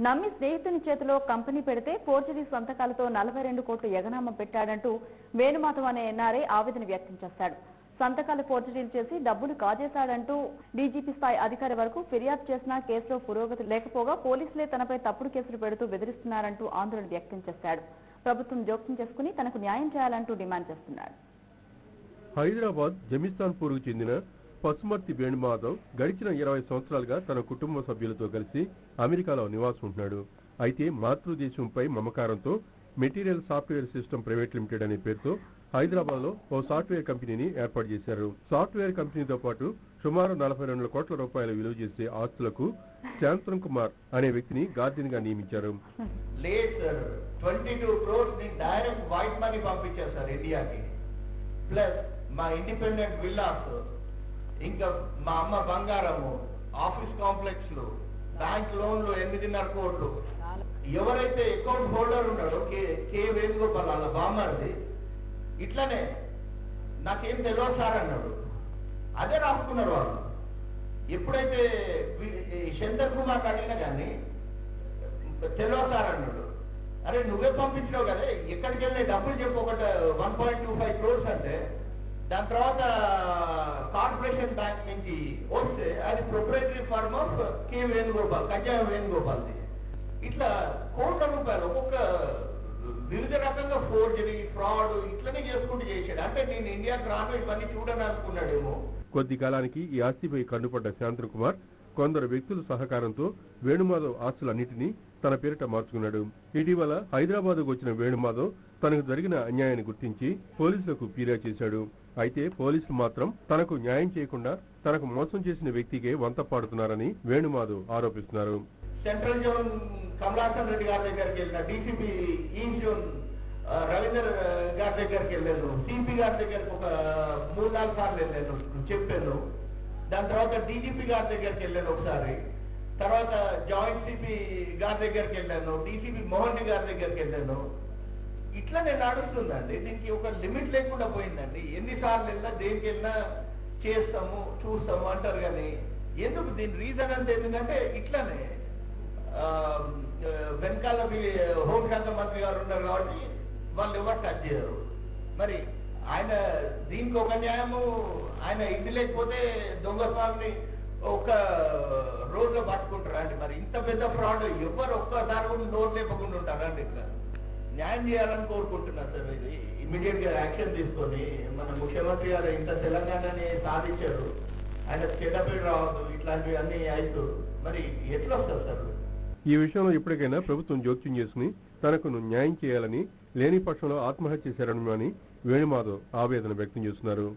నమ్మి స్నేహితుని చేతిలో కంపెనీ పెడితే ఫోర్జరీ సంతకాలతో 42 కోట్లు ఎగనామం పెట్టాడంటూ వేణుమాధవ్ అనే ఎన్ఆర్ఐ ఆవేదన వ్యక్తం చేశాడు. సంతకాలు ఫోర్జరీలు చేసి డబ్బులు కాజేశాడంటూ డీజీపీ స్థాయి అధికారి వరకు ఫిర్యాదు చేసినా కేసులో పురోగతి లేకపోగా పోలీసులే తనపై తప్పుడు కేసులు పెడుతూ బెదిరిస్తున్నారంటూ ఆందోళన వ్యక్తం చేశాడు. ప్రభుత్వం జోక్యం చేసుకుని తనకు న్యాయం చేయాలంటూ డిమాండ్ చేస్తున్నాడు. హైదరాబాద్ జమీస్తాన్పూర్కు చెందిన పసుమర్తి వేణుమాధవ్ గడిచిన 20 సంవత్సరాలుగా తన కుటుంబ సభ్యులతో కలిసి అమెరికాలో నివాసం ఉంటున్నాడు. అయితే మాతృదేశంపై మమకారంతో material software system private limited అనే పేరుతో హైదరాబాద్ లో ఓ సాఫ్ట్వేర్ కంపెనీని ఏర్పాటు చేశారు. సాఫ్ట్వేర్ కంపెనీతో పాటు సుమారు 42 కోట్ల రూపాయల విలువ చేసే ఆస్తులకు శాంతన్ కుమార్ అనే వ్యక్తిని గార్డియన్ గా నియమించారు. 22 crores ని డైరెక్ట్ వైట్ మనీ పంపించారు సార్ ఇండియాకి. ప్లస్ మా ఇండిపెండెంట్ విల్లాస్, ఇంకా మా అమ్మ బంగారము, ఆఫీస్ కాంప్లెక్స్ లు, బ్యాంక్ లోన్లు 8.5 కోట్లు. ఎవరైతే అకౌంట్ హోల్డర్ ఉన్నాడో కే వేణుగోపాల్ వాళ్ళ బామ్మర్ది ఇట్లనే నాకేం తెలియదు సార్ అన్నాడు. అదే రాసుకున్నారు వాళ్ళు. ఎప్పుడైతే శంకర్ కుమార్ అడిగినా కానీ తెలియదు సార్ అన్నాడు. అరే నువ్వే పంపించినావు కదా, ఎక్కడికి వెళ్ళి డబ్బులు చెప్పు, ఒకటి 1.25 crores అంటే దాని తర్వాత కార్పొరేషన్ బ్యాంక్ నుంచి వస్తే అది ప్రొప్రైటరీ ఫర్మ్ ఆఫ్ కే వేణుగోపాల్, కజ్జా వేణుగోపాల్ది. ఇట్లా కోట్ల రూపాయలు ఒక్కొక్క వివిధ రకంగా ఫోర్జరీ, ఫ్రాడ్ ఇట్లనే చేసుకుంటూ చేశాడు. అంటే నేను ఇండియాకి రాను ఇవన్నీ చూడని అనుకున్నాడేమో. కొద్ది కాలానికి ఈ ఆస్తిపై కన్నుపడ్డ శాంతన్ కుమార్ కొందరు వ్యక్తుల సహకారంతో వేణుమాధవ్ ఆస్తులన్నింటినీ తన పేరిట మార్చుకున్నాడు. ఇటీవల హైదరాబాద్ వచ్చిన వేణుమాధవ్ తనకు జరిగిన అన్యాయాన్ని గుర్తించి పోలీసులకు ఫిర్యాదు చేశాడు. అయితే పోలీసులు మాత్రం తనకు న్యాయం చేయకుండా తనకు మోసం చేసిన వ్యక్తికే వంత పాడుతున్నారని వేణుమాధవ్ ఆరోపిస్తున్నారు. సెంట్రల్ జోన్ కమలాసన్ రెడ్డి గారి దగ్గరికి వెళ్ళిన, డీసీపీ ఈస్ట్ జోన్ రవీందర్ గారి దగ్గరికి వెళ్ళాను, సిపి గారి దగ్గరికి ఒక 3-4 సార్లు వెళ్ళాను చెప్పాను. దాని తర్వాత డీజీపీ గారి దగ్గరికి వెళ్ళాను ఒకసారి, తర్వాత జాయింట్ సిపి గారి దగ్గరికి వెళ్ళాను, డీసీపీ మోహన్ గారి దగ్గరికి వెళ్ళాను. ఇట్లా నేను నడుస్తుందండి. దీనికి ఒక లిమిట్ లేకుండా పోయిందండి. ఎన్నిసార్లు వెళ్ళినా దేనికి వెళ్ళినా చేస్తాము చూస్తాము అంటారు కానీ ఎందుకు దీని రీజన్ అంతా ఎందుకంటే ఇట్లానే వెనకాల హోంశాఖ మంత్రి గారు ఉన్నారు కాబట్టి వాళ్ళు ఎవరు టచ్ చేయరు. మరి ఆయన దీనికి ఒక న్యాయము, ఆయన ఇంటి లేకపోతే దొంగ స్వామిని ఒక రోజులో పట్టుకుంటారా అండి? మరి ఇంత పెద్ద ఫ్రాడ్ ఎవరు ఒక్కసారి కూడా నోరు లేపకుండా ఉంటారా అండి? ఇట్లా న్యాయం చేయాలని కోరుకుంటున్నారు సార్. ఇది ఇమీడియట్ గా యాక్షన్ తీసుకొని మన ముఖ్యమంత్రి గారు ఇంత తెలంగాణని సాధించారు, ఆయన చెడ్డపేరు రావద్దు, ఇట్లాంటివి అన్ని అయితే మరి ఎట్లా వస్తారు సార్? ఈ విషయంలో ఇప్పటికైనా ప్రభుత్వం జోక్యం చేసుకుని తనకు న్యాయం చేయాలని, లేని పక్షంలో ఆత్మహత్య చేశారని వేణుమాధవ్ ఆవేదన వ్యక్తం చేస్తున్నారు.